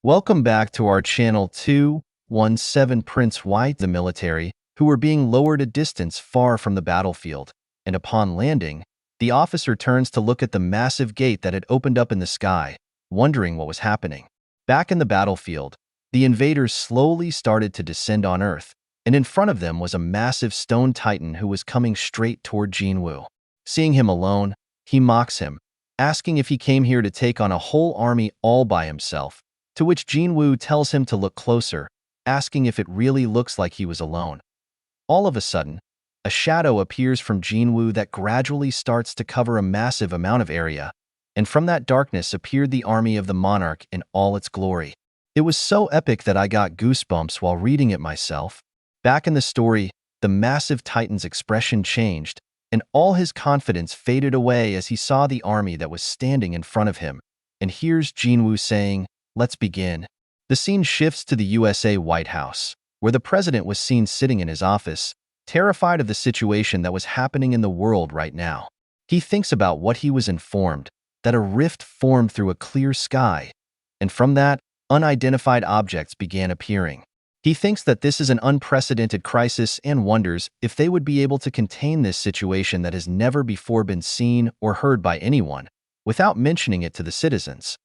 Welcome back to our channel 217 Prince White, the military, who were being lowered a distance far from the battlefield, and upon landing, the officer turns to look at the massive gate that had opened up in the sky, wondering what was happening. Back in the battlefield, the invaders slowly started to descend on Earth, and in front of them was a massive stone titan who was coming straight toward Jin-Woo. Seeing him alone, he mocks him, asking if he came here to take on a whole army all by himself, to which Jin-Woo tells him to look closer, asking if it really looks like he was alone. All of a sudden, a shadow appears from Jin-Woo that gradually starts to cover a massive amount of area, and from that darkness appeared the army of the monarch in all its glory. It was so epic that I got goosebumps while reading it myself. Back in the story, the massive titan's expression changed, and all his confidence faded away as he saw the army that was standing in front of him. And here's Jin-Woo saying, "Let's begin." The scene shifts to the USA White House, where the president was seen sitting in his office, terrified of the situation that was happening in the world right now. He thinks about what he was informed, that a rift formed through a clear sky, and from that, unidentified objects began appearing. He thinks that this is an unprecedented crisis and wonders if they would be able to contain this situation that has never before been seen or heard by anyone, without mentioning it to the citizens.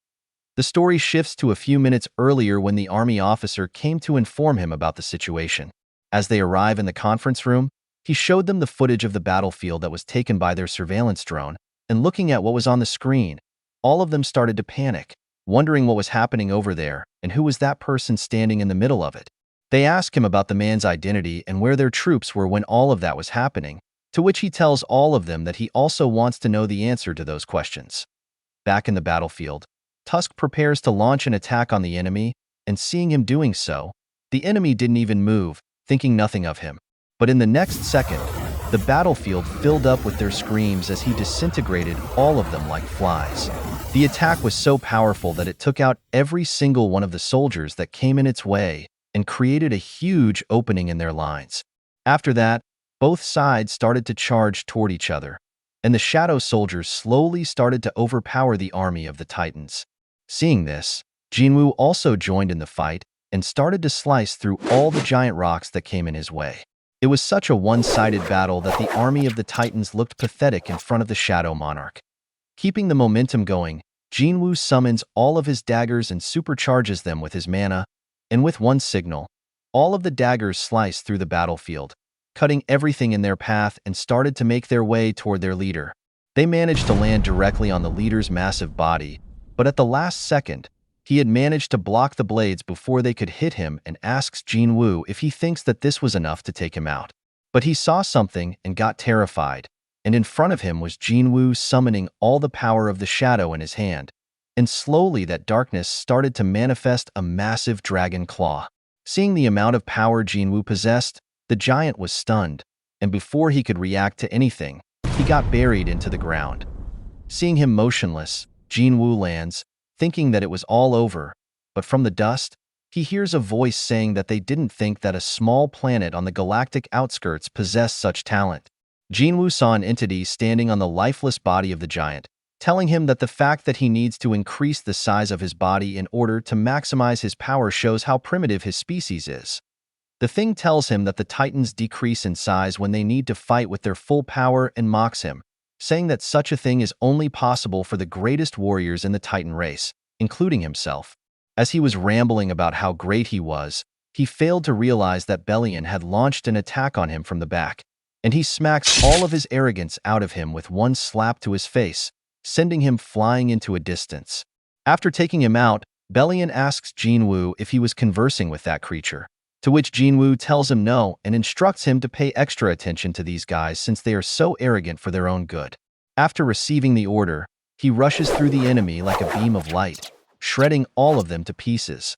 The story shifts to a few minutes earlier when the army officer came to inform him about the situation. As they arrive in the conference room, he showed them the footage of the battlefield that was taken by their surveillance drone, and looking at what was on the screen, all of them started to panic, wondering what was happening over there and who was that person standing in the middle of it. They ask him about the man's identity and where their troops were when all of that was happening, to which he tells all of them that he also wants to know the answer to those questions. Back in the battlefield, Tusk prepares to launch an attack on the enemy, and seeing him doing so, the enemy didn't even move, thinking nothing of him. But in the next second, the battlefield filled up with their screams as he disintegrated all of them like flies. The attack was so powerful that it took out every single one of the soldiers that came in its way and created a huge opening in their lines. After that, both sides started to charge toward each other, and the shadow soldiers slowly started to overpower the army of the Titans. Seeing this, Jin-Woo also joined in the fight and started to slice through all the giant rocks that came in his way. It was such a one-sided battle that the army of the Titans looked pathetic in front of the Shadow Monarch. Keeping the momentum going, Jin-Woo summons all of his daggers and supercharges them with his mana, and with one signal, all of the daggers sliced through the battlefield, cutting everything in their path and started to make their way toward their leader. They managed to land directly on the leader's massive body, but at the last second, he had managed to block the blades before they could hit him and asks Jin-Woo if he thinks that this was enough to take him out. But he saw something and got terrified, and in front of him was Jin-Woo summoning all the power of the shadow in his hand, and slowly that darkness started to manifest a massive dragon claw. Seeing the amount of power Jin-Woo possessed, the giant was stunned, and before he could react to anything, he got buried into the ground. Seeing him motionless, Jin-Woo lands, thinking that it was all over, but from the dust, he hears a voice saying that they didn't think that a small planet on the galactic outskirts possessed such talent. Jin-Woo saw an entity standing on the lifeless body of the giant, telling him that the fact that he needs to increase the size of his body in order to maximize his power shows how primitive his species is. The thing tells him that the Titans decrease in size when they need to fight with their full power and mocks him, saying that such a thing is only possible for the greatest warriors in the Titan race, including himself. As he was rambling about how great he was, he failed to realize that Belian had launched an attack on him from the back, and he smacks all of his arrogance out of him with one slap to his face, sending him flying into a distance. After taking him out, Belian asks Jin-Woo if he was conversing with that creature, to which Jin-Woo tells him no and instructs him to pay extra attention to these guys since they are so arrogant for their own good. After receiving the order, he rushes through the enemy like a beam of light, shredding all of them to pieces.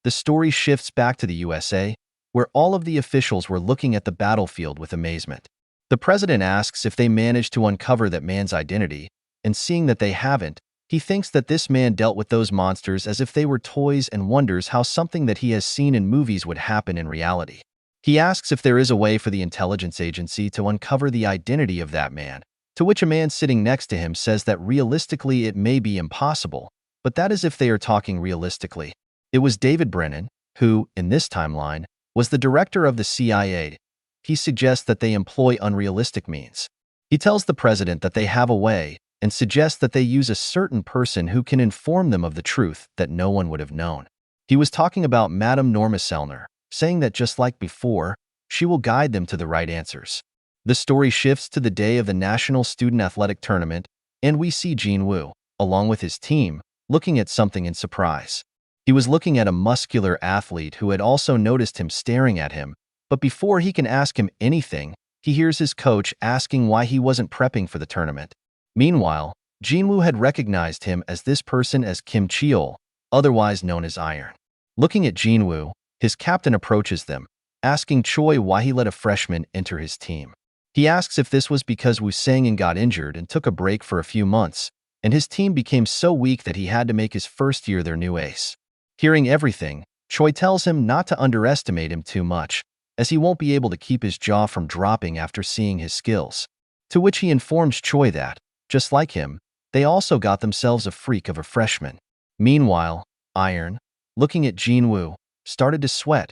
The story shifts back to the USA, where all of the officials were looking at the battlefield with amazement. The president asks if they managed to uncover that man's identity, and seeing that they haven't, he thinks that this man dealt with those monsters as if they were toys and wonders how something that he has seen in movies would happen in reality. He asks if there is a way for the intelligence agency to uncover the identity of that man, to which a man sitting next to him says that realistically it may be impossible, but that is if they are talking realistically. It was David Brennan, who, in this timeline, was the director of the CIA. He suggests that they employ unrealistic means. He tells the president that they have a way and suggests that they use a certain person who can inform them of the truth that no one would have known. He was talking about Madame Norma Sellner, saying that just like before, she will guide them to the right answers. The story shifts to the day of the National Student Athletic Tournament, and we see Jin-Woo, along with his team, looking at something in surprise. He was looking at a muscular athlete who had also noticed him staring at him, but before he can ask him anything, he hears his coach asking why he wasn't prepping for the tournament. Meanwhile, Jin-Woo had recognized him as this person as Kim Cheol, otherwise known as Iron. Looking at Jin-Woo, his captain approaches them, asking Choi why he let a freshman enter his team. He asks if this was because Woo Sang-in got injured and took a break for a few months, and his team became so weak that he had to make his first year their new ace. Hearing everything, Choi tells him not to underestimate him too much, as he won't be able to keep his jaw from dropping after seeing his skills. To which he informs Choi that, just like him, they also got themselves a freak of a freshman. Meanwhile, Iron, looking at Jin-Woo, started to sweat,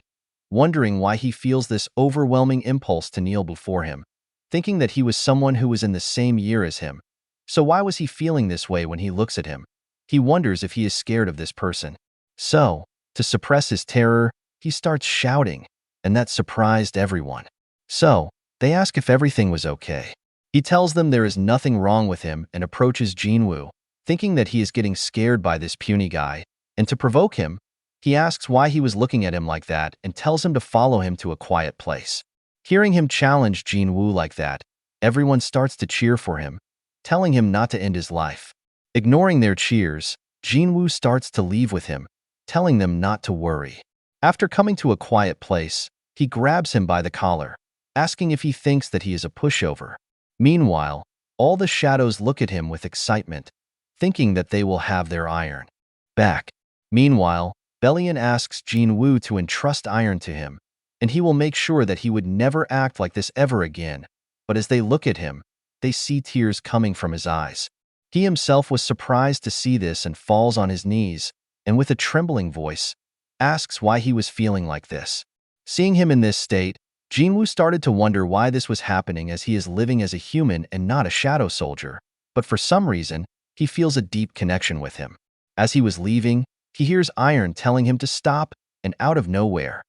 wondering why he feels this overwhelming impulse to kneel before him, thinking that he was someone who was in the same year as him. So why was he feeling this way when he looks at him? He wonders if he is scared of this person. So, to suppress his terror, he starts shouting, and that surprised everyone. So, they ask if everything was okay. He tells them there is nothing wrong with him and approaches Jin-Woo, thinking that he is getting scared by this puny guy, and to provoke him, he asks why he was looking at him like that and tells him to follow him to a quiet place. Hearing him challenge Jin-Woo like that, everyone starts to cheer for him, telling him not to end his life. Ignoring their cheers, Jin-Woo starts to leave with him, telling them not to worry. After coming to a quiet place, he grabs him by the collar, asking if he thinks that he is a pushover. Meanwhile, all the shadows look at him with excitement, thinking that they will have their Iron back. Meanwhile, Bellion asks Jin-Woo to entrust Iron to him, and he will make sure that he would never act like this ever again. But as they look at him, they see tears coming from his eyes. He himself was surprised to see this and falls on his knees, and with a trembling voice, asks why he was feeling like this. Seeing him in this state, Jin-Woo started to wonder why this was happening, as he is living as a human and not a shadow soldier, but for some reason, he feels a deep connection with him. As he was leaving, he hears Iron telling him to stop, and out of nowhere,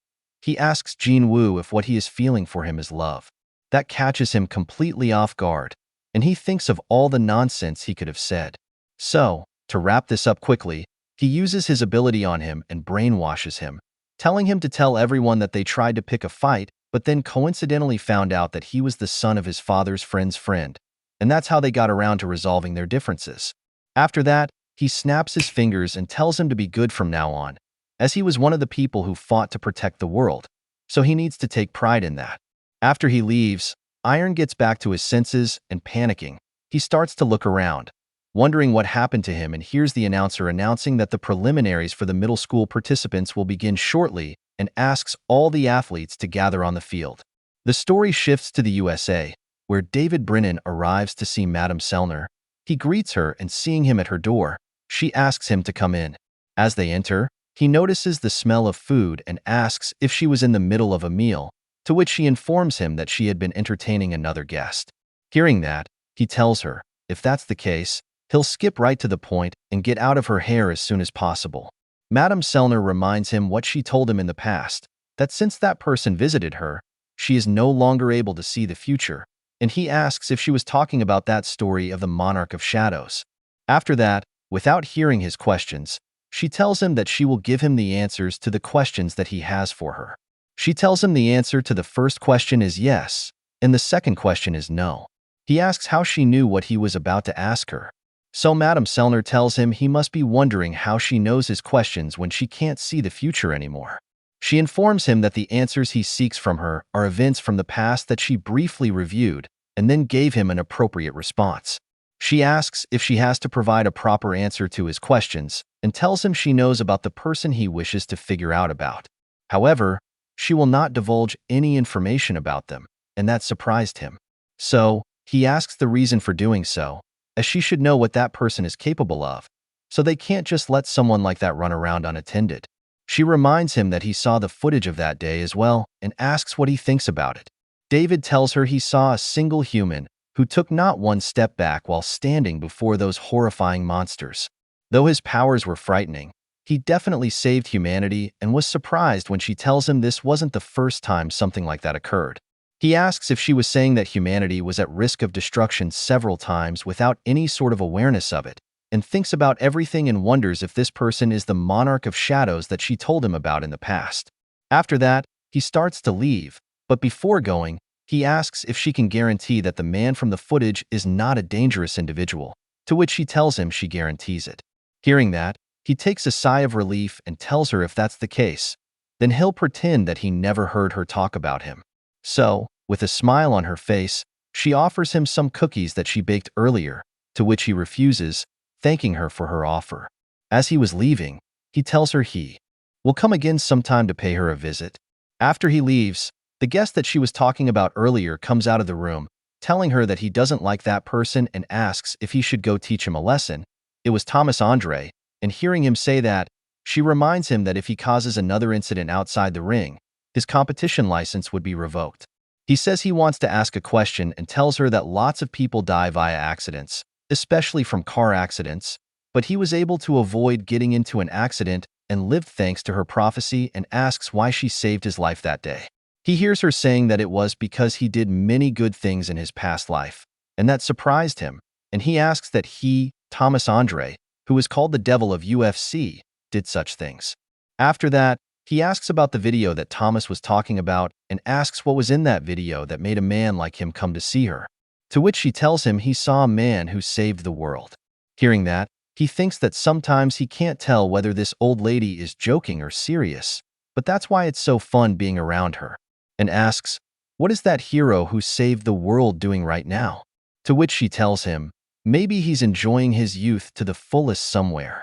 he asks Jin-Woo if what he is feeling for him is love. That catches him completely off guard, and he thinks of all the nonsense he could have said. So, to wrap this up quickly, he uses his ability on him and brainwashes him, telling him to tell everyone that they tried to pick a fight, but then coincidentally found out that he was the son of his father's friend's friend, and that's how they got around to resolving their differences. After that, he snaps his fingers and tells him to be good from now on, as he was one of the people who fought to protect the world, so he needs to take pride in that. After he leaves, Iron gets back to his senses and panicking, he starts to look around, wondering what happened to him, and hears the announcer announcing that the preliminaries for the middle school participants will begin shortly and asks all the athletes to gather on the field. The story shifts to the USA, where David Brennan arrives to see Madame Sellner. He greets her, and seeing him at her door, she asks him to come in. As they enter, he notices the smell of food and asks if she was in the middle of a meal, to which she informs him that she had been entertaining another guest. Hearing that, he tells her, if that's the case, he'll skip right to the point and get out of her hair as soon as possible. Madame Sellner reminds him what she told him in the past, that since that person visited her, she is no longer able to see the future, and he asks if she was talking about that story of the Monarch of Shadows. After that, without hearing his questions, she tells him that she will give him the answers to the questions that he has for her. She tells him the answer to the first question is yes, and the second question is no. He asks how she knew what he was about to ask her. So Madame Sellner tells him he must be wondering how she knows his questions when she can't see the future anymore. She informs him that the answers he seeks from her are events from the past that she briefly reviewed and then gave him an appropriate response. She asks if she has to provide a proper answer to his questions and tells him she knows about the person he wishes to figure out about. However, she will not divulge any information about them, and that surprised him. So, he asks the reason for doing so, as she should know what that person is capable of, so they can't just let someone like that run around unattended. She reminds him that he saw the footage of that day as well and asks what he thinks about it. David tells her he saw a single human who took not one step back while standing before those horrifying monsters. Though his powers were frightening, he definitely saved humanity and was surprised when she tells him this wasn't the first time something like that occurred. He asks if she was saying that humanity was at risk of destruction several times without any sort of awareness of it, and thinks about everything and wonders if this person is the monarch of shadows that she told him about in the past. After that, he starts to leave, but before going, he asks if she can guarantee that the man from the footage is not a dangerous individual, to which she tells him she guarantees it. Hearing that, he takes a sigh of relief and tells her if that's the case, then he'll pretend that he never heard her talk about him. So, with a smile on her face, she offers him some cookies that she baked earlier, to which he refuses, thanking her for her offer. As he was leaving, he tells her he will come again sometime to pay her a visit. After he leaves, the guest that she was talking about earlier comes out of the room, telling her that he doesn't like that person and asks if he should go teach him a lesson. It was Thomas Andre, and hearing him say that, she reminds him that if he causes another incident outside the ring, his competition license would be revoked. He says he wants to ask a question and tells her that lots of people die via accidents, especially from car accidents, but he was able to avoid getting into an accident and lived thanks to her prophecy and asks why she saved his life that day. He hears her saying that it was because he did many good things in his past life, and that surprised him, and he asks that he, Thomas Andre, who is called the devil of UFC, did such things. After that, he asks about the video that Thomas was talking about and asks what was in that video that made a man like him come to see her, to which she tells him he saw a man who saved the world. Hearing that, he thinks that sometimes he can't tell whether this old lady is joking or serious, but that's why it's so fun being around her, and asks, what is that hero who saved the world doing right now? To which she tells him, maybe he's enjoying his youth to the fullest somewhere.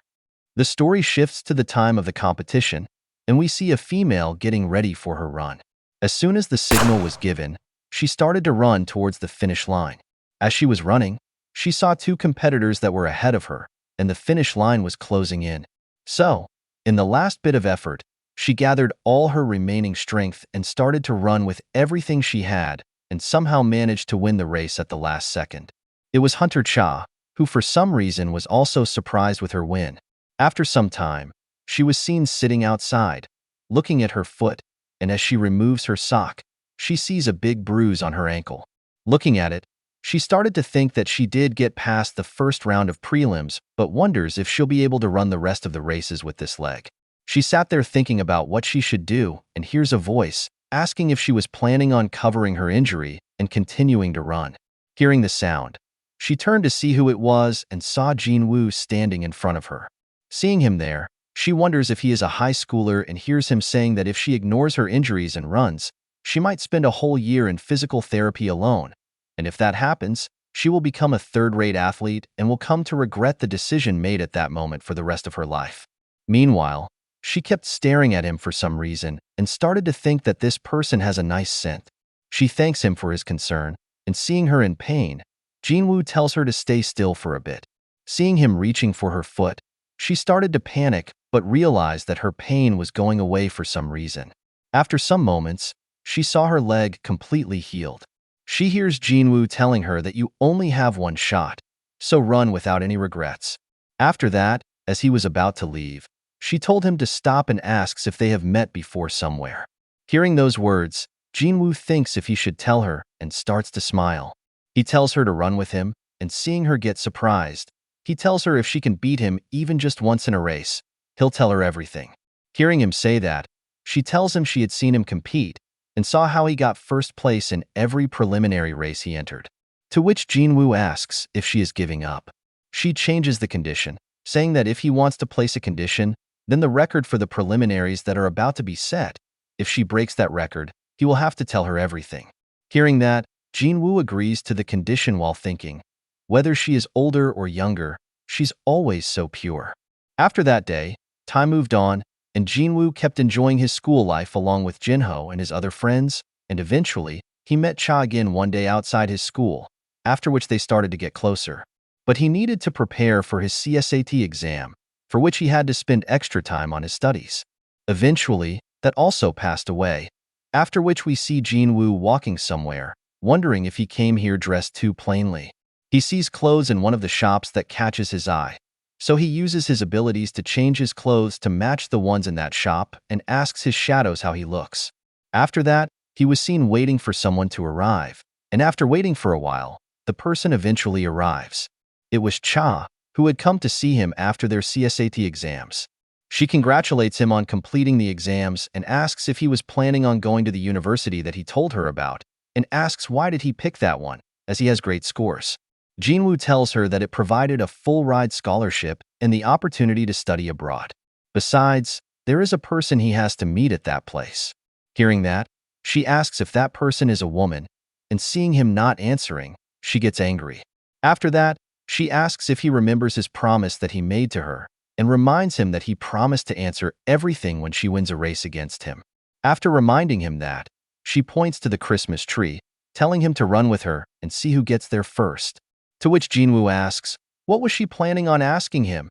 The story shifts to the time of the competition, and we see a female getting ready for her run. As soon as the signal was given, she started to run towards the finish line. As she was running, she saw two competitors that were ahead of her, and the finish line was closing in. So, in the last bit of effort, she gathered all her remaining strength and started to run with everything she had, and somehow managed to win the race at the last second. It was Hunter Cha, who for some reason was also surprised with her win. After some time, she was seen sitting outside, looking at her foot, and as she removes her sock, she sees a big bruise on her ankle. Looking at it, she started to think that she did get past the first round of prelims, but wonders if she'll be able to run the rest of the races with this leg. She sat there thinking about what she should do and hears a voice asking if she was planning on covering her injury and continuing to run. Hearing the sound, she turned to see who it was and saw Jin-Woo standing in front of her. Seeing him there, she wonders if he is a high schooler and hears him saying that if she ignores her injuries and runs, she might spend a whole year in physical therapy alone, and if that happens, she will become a third-rate athlete and will come to regret the decision made at that moment for the rest of her life. Meanwhile, she kept staring at him for some reason and started to think that this person has a nice scent. She thanks him for his concern, and seeing her in pain, Jin-Woo tells her to stay still for a bit. Seeing him reaching for her foot, she started to panic but realized that her pain was going away for some reason. After some moments, she saw her leg completely healed. She hears Jin-Woo telling her that you only have one shot, so run without any regrets. After that, as he was about to leave, she told him to stop and asks if they have met before somewhere. Hearing those words, Jin-Woo thinks if he should tell her and starts to smile. He tells her to run with him, and seeing her get surprised, he tells her if she can beat him even just once in a race, he'll tell her everything. Hearing him say that, she tells him she had seen him compete and saw how he got first place in every preliminary race he entered. To which Jin-Woo asks if she is giving up. She changes the condition, saying that if he wants to place a condition, then the record for the preliminaries that are about to be set, if she breaks that record, he will have to tell her everything. Hearing that, Jin-Woo agrees to the condition while thinking, whether she is older or younger, she's always so pure. After that day, time moved on, and Jin-Woo kept enjoying his school life along with Jin-Ho and his other friends, and eventually, he met Cha again one day outside his school, after which they started to get closer. But he needed to prepare for his CSAT exam, for which he had to spend extra time on his studies. Eventually, that also passed away, after which we see Jin-Woo walking somewhere, wondering if he came here dressed too plainly. He sees clothes in one of the shops that catches his eye, so he uses his abilities to change his clothes to match the ones in that shop and asks his shadows how he looks. After that, he was seen waiting for someone to arrive, and after waiting for a while, the person eventually arrives. It was Cha, who had come to see him after their CSAT exams. She congratulates him on completing the exams and asks if he was planning on going to the university that he told her about, and asks why did he pick that one, as he has great scores. Jin-Woo tells her that it provided a full-ride scholarship and the opportunity to study abroad. Besides, there is a person he has to meet at that place. Hearing that, she asks if that person is a woman, and seeing him not answering, she gets angry. After that, she asks if he remembers his promise that he made to her, and reminds him that he promised to answer everything when she wins a race against him. After reminding him that, she points to the Christmas tree, telling him to run with her and see who gets there first. To which Jin-Woo asks, what was she planning on asking him?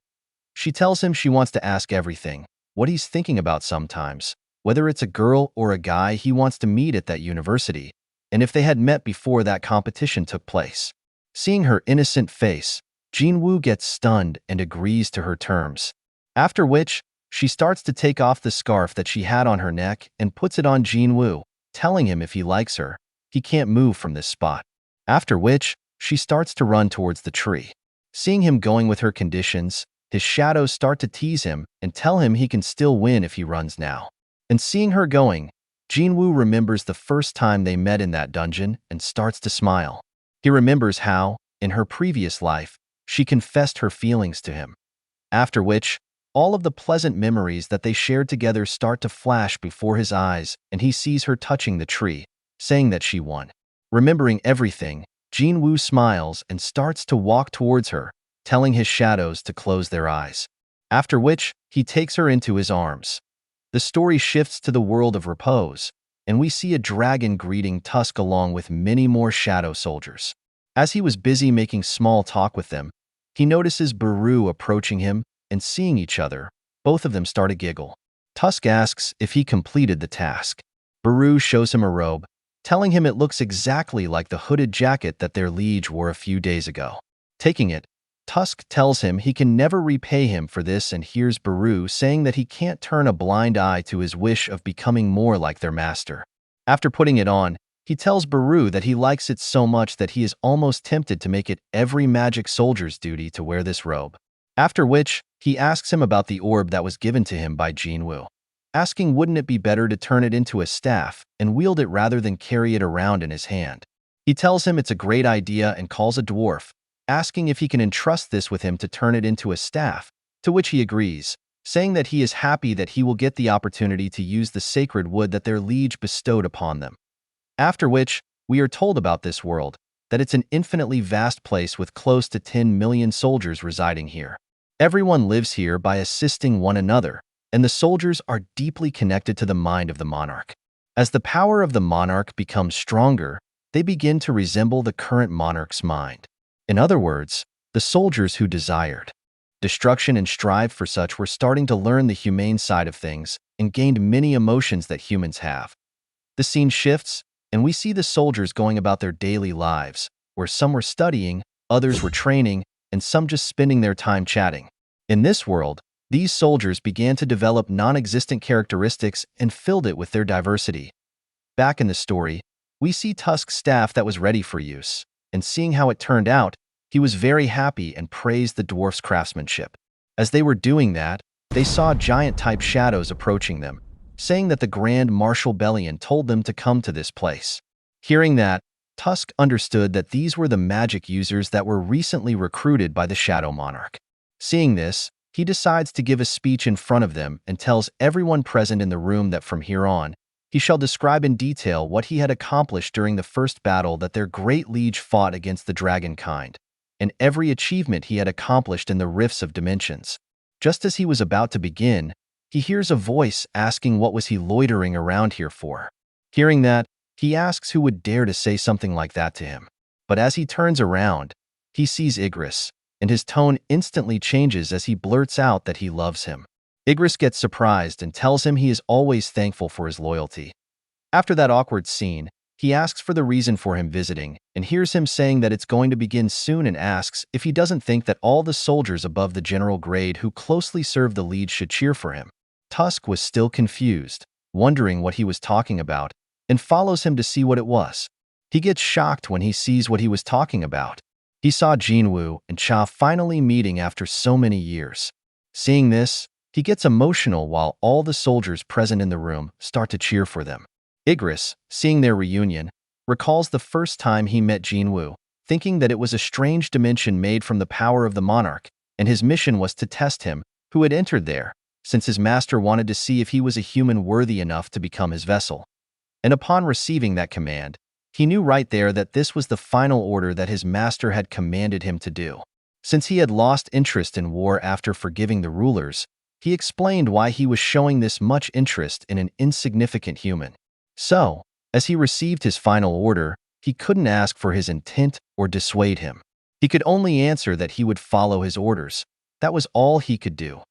She tells him she wants to ask everything, what he's thinking about sometimes, whether it's a girl or a guy he wants to meet at that university, and if they had met before that competition took place. Seeing her innocent face, Jin-Woo gets stunned and agrees to her terms. After which, she starts to take off the scarf that she had on her neck and puts it on Jin-Woo, telling him if he likes her, he can't move from this spot. After which, she starts to run towards the tree. Seeing him going with her conditions, his shadows start to tease him and tell him he can still win if he runs now. And seeing her going, Jin-Woo remembers the first time they met in that dungeon and starts to smile. He remembers how, in her previous life, she confessed her feelings to him. After which, all of the pleasant memories that they shared together start to flash before his eyes, and he sees her touching the tree, saying that she won. Remembering everything, Jin-Woo smiles and starts to walk towards her, telling his shadows to close their eyes. After which, he takes her into his arms. The story shifts to the world of repose, and we see a dragon greeting Tusk along with many more shadow soldiers. As he was busy making small talk with them, he notices Baru approaching him, and seeing each other, both of them start a giggle. Tusk asks if he completed the task. Baru shows him a robe, telling him it looks exactly like the hooded jacket that their liege wore a few days ago. Taking it, Tusk tells him he can never repay him for this and hears Baru saying that he can't turn a blind eye to his wish of becoming more like their master. After putting it on, he tells Baru that he likes it so much that he is almost tempted to make it every magic soldier's duty to wear this robe. After which, he asks him about the orb that was given to him by Jin-Woo, asking wouldn't it be better to turn it into a staff and wield it rather than carry it around in his hand. He tells him it's a great idea and calls a dwarf, asking if he can entrust this with him to turn it into a staff, to which he agrees, saying that he is happy that he will get the opportunity to use the sacred wood that their liege bestowed upon them. After which, we are told about this world, that it's an infinitely vast place with close to 10 million soldiers residing here. Everyone lives here by assisting one another, and the soldiers are deeply connected to the mind of the monarch. As the power of the monarch becomes stronger, they begin to resemble the current monarch's mind. In other words, the soldiers who desired destruction and strived for such were starting to learn the humane side of things and gained many emotions that humans have. The scene shifts, and we see the soldiers going about their daily lives, where some were studying, others were training, and some just spending their time chatting. In this world, these soldiers began to develop non-existent characteristics and filled it with their diversity. Back in the story, we see Tusk's staff that was ready for use, and seeing how it turned out, he was very happy and praised the dwarf's craftsmanship. As they were doing that, they saw giant-type shadows approaching them, saying that the Grand Marshal Bellion told them to come to this place. Hearing that, Tusk understood that these were the magic users that were recently recruited by the Shadow Monarch. Seeing this, he decides to give a speech in front of them and tells everyone present in the room that from here on, he shall describe in detail what he had accomplished during the first battle that their great liege fought against the dragonkind, and every achievement he had accomplished in the rifts of dimensions. Just as he was about to begin, he hears a voice asking what was he loitering around here for. Hearing that, he asks who would dare to say something like that to him. But as he turns around, he sees Igris, and his tone instantly changes as he blurts out that he loves him. Igris gets surprised and tells him he is always thankful for his loyalty. After that awkward scene, he asks for the reason for him visiting and hears him saying that it's going to begin soon and asks if he doesn't think that all the soldiers above the general grade who closely serve the lead should cheer for him. Tusk was still confused, wondering what he was talking about, and follows him to see what it was. He gets shocked when he sees what he was talking about. He saw Jin-Woo and Cha finally meeting after so many years. Seeing this, he gets emotional while all the soldiers present in the room start to cheer for them. Igris, seeing their reunion, recalls the first time he met Jin-Woo, thinking that it was a strange dimension made from the power of the monarch, and his mission was to test him, who had entered there, since his master wanted to see if he was a human worthy enough to become his vessel. And upon receiving that command, he knew right there that this was the final order that his master had commanded him to do. Since he had lost interest in war after forgiving the rulers, he explained why he was showing this much interest in an insignificant human. So, as he received his final order, he couldn't ask for his intent or dissuade him. He could only answer that he would follow his orders. That was all he could do.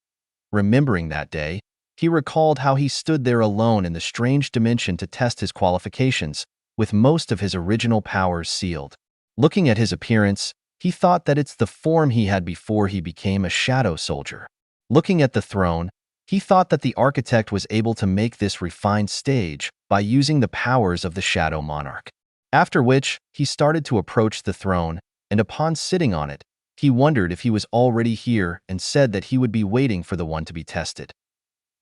Remembering that day, he recalled how he stood there alone in the strange dimension to test his qualifications, with most of his original powers sealed. Looking at his appearance, he thought that it's the form he had before he became a shadow soldier. Looking at the throne, he thought that the architect was able to make this refined stage by using the powers of the shadow monarch. After which, he started to approach the throne, and upon sitting on it, he wondered if he was already here and said that he would be waiting for the one to be tested.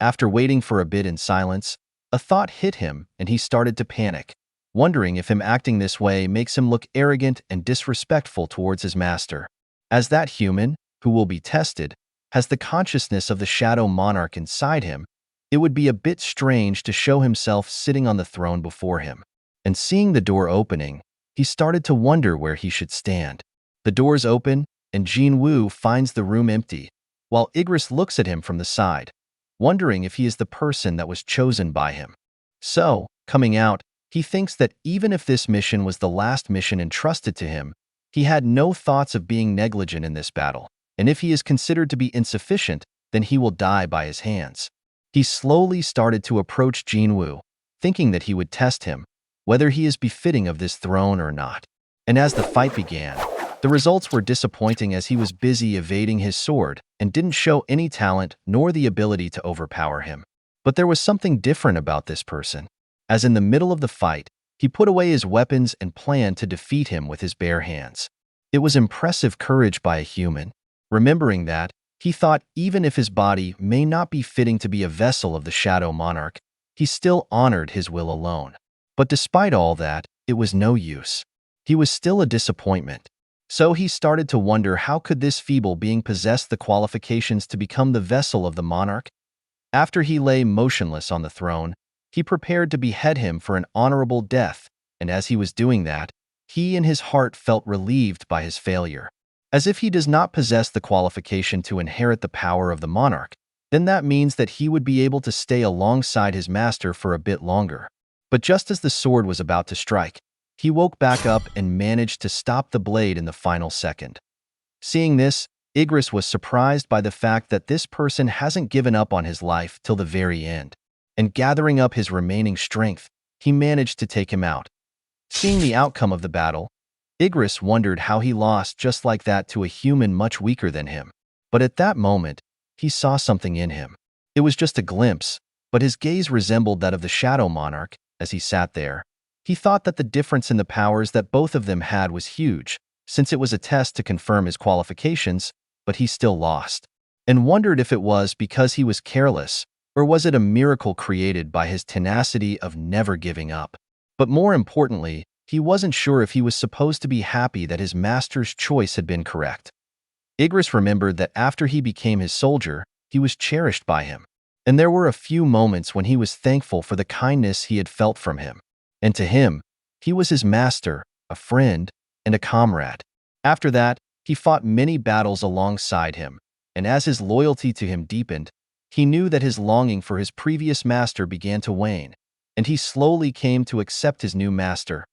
After waiting for a bit in silence, a thought hit him and he started to panic, wondering if him acting this way makes him look arrogant and disrespectful towards his master. As that human, who will be tested, has the consciousness of the shadow monarch inside him, it would be a bit strange to show himself sitting on the throne before him. And seeing the door opening, he started to wonder where he should stand. The doors open, and Jin-Woo finds the room empty, while Igris looks at him from the side, wondering if he is the person that was chosen by him. So, coming out, he thinks that even if this mission was the last mission entrusted to him, he had no thoughts of being negligent in this battle, and if he is considered to be insufficient, then he will die by his hands. He slowly started to approach Jin-Woo, thinking that he would test him, whether he is befitting of this throne or not. And as the fight began, the results were disappointing as he was busy evading his sword and didn't show any talent nor the ability to overpower him. But there was something different about this person, as in the middle of the fight, he put away his weapons and planned to defeat him with his bare hands. It was impressive courage by a human. Remembering that, he thought even if his body may not be fitting to be a vessel of the shadow monarch, he still honored his will alone. But despite all that, it was no use. He was still a disappointment. So he started to wonder how could this feeble being possess the qualifications to become the vessel of the monarch? After he lay motionless on the throne, he prepared to behead him for an honorable death, and as he was doing that, he in his heart felt relieved by his failure. As if he does not possess the qualification to inherit the power of the monarch, then that means that he would be able to stay alongside his master for a bit longer. But just as the sword was about to strike, he woke back up and managed to stop the blade in the final second. Seeing this, Igris was surprised by the fact that this person hasn't given up on his life till the very end. And gathering up his remaining strength, he managed to take him out. Seeing the outcome of the battle, Igris wondered how he lost just like that to a human much weaker than him. But at that moment, he saw something in him. It was just a glimpse, but his gaze resembled that of the shadow monarch. As he sat there, he thought that the difference in the powers that both of them had was huge, since it was a test to confirm his qualifications, but he still lost. And wondered if it was because he was careless, or was it a miracle created by his tenacity of never giving up. But more importantly, he wasn't sure if he was supposed to be happy that his master's choice had been correct. Igris remembered that after he became his soldier, he was cherished by him. And there were a few moments when he was thankful for the kindness he had felt from him. And to him, he was his master, a friend, and a comrade. After that, he fought many battles alongside him, and as his loyalty to him deepened, he knew that his longing for his previous master began to wane, and he slowly came to accept his new master.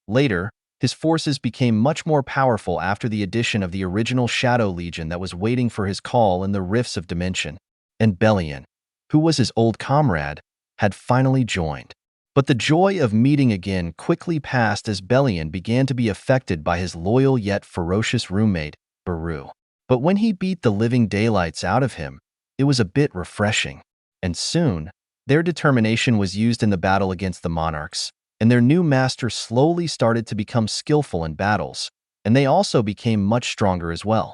Later, his forces became much more powerful after the addition of the original Shadow Legion that was waiting for his call in the rifts of dimension. And Bellion. who was his old comrade, had finally joined. But the joy of meeting again quickly passed as Belian began to be affected by his loyal yet ferocious roommate, Baru. But when he beat the living daylights out of him, it was a bit refreshing. And soon, their determination was used in the battle against the monarchs, and their new master slowly started to become skillful in battles, and they also became much stronger as well.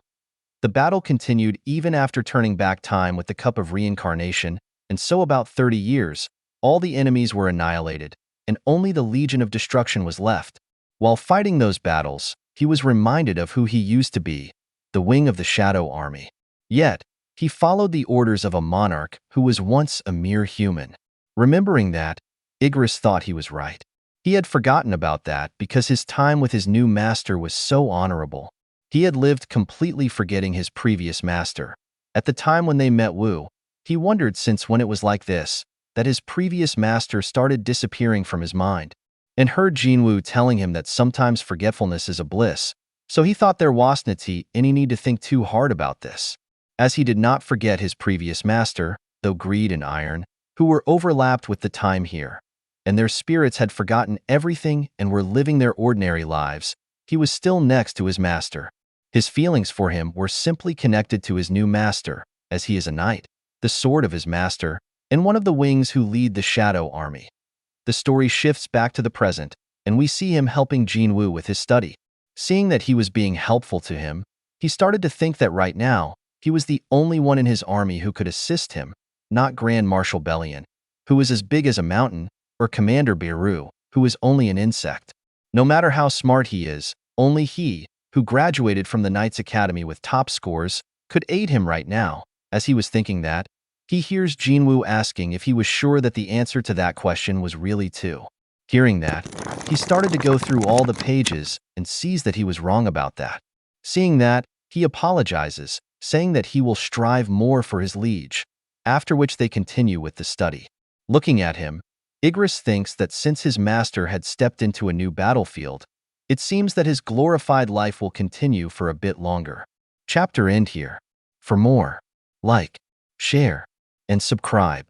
The battle continued even after turning back time with the Cup of Reincarnation, and so about 30 years, all the enemies were annihilated, and only the Legion of Destruction was left. While fighting those battles, he was reminded of who he used to be, the wing of the Shadow Army. Yet, he followed the orders of a monarch who was once a mere human. Remembering that, Igris thought he was right. He had forgotten about that because his time with his new master was so honorable. He had lived completely forgetting his previous master. At the time when they met Wu, he wondered since when it was like this, that his previous master started disappearing from his mind, and heard Jin-Woo telling him that sometimes forgetfulness is a bliss, so he thought there wasn't any need to think too hard about this. As he did not forget his previous master, though Greed and Iron, who were overlapped with the time here, and their spirits had forgotten everything and were living their ordinary lives, he was still next to his master. His feelings for him were simply connected to his new master, as he is a knight, the sword of his master, and one of the wings who lead the Shadow Army. The story shifts back to the present, and we see him helping Jin-Woo with his study. Seeing that he was being helpful to him, he started to think that right now, he was the only one in his army who could assist him, not Grand Marshal Belian, who was as big as a mountain, or Commander Baru, who is only an insect. No matter how smart he is, only he, who graduated from the Knights Academy with top scores, could aid him right now. As he was thinking that, he hears Jin-Woo asking if he was sure that the answer to that question was really 2. Hearing that, he started to go through all the pages and sees that he was wrong about that. Seeing that, he apologizes, saying that he will strive more for his liege, after which they continue with the study. Looking at him, Igris thinks that since his master had stepped into a new battlefield, it seems that his glorified life will continue for a bit longer. Chapter end here. For more, like, share, and subscribe.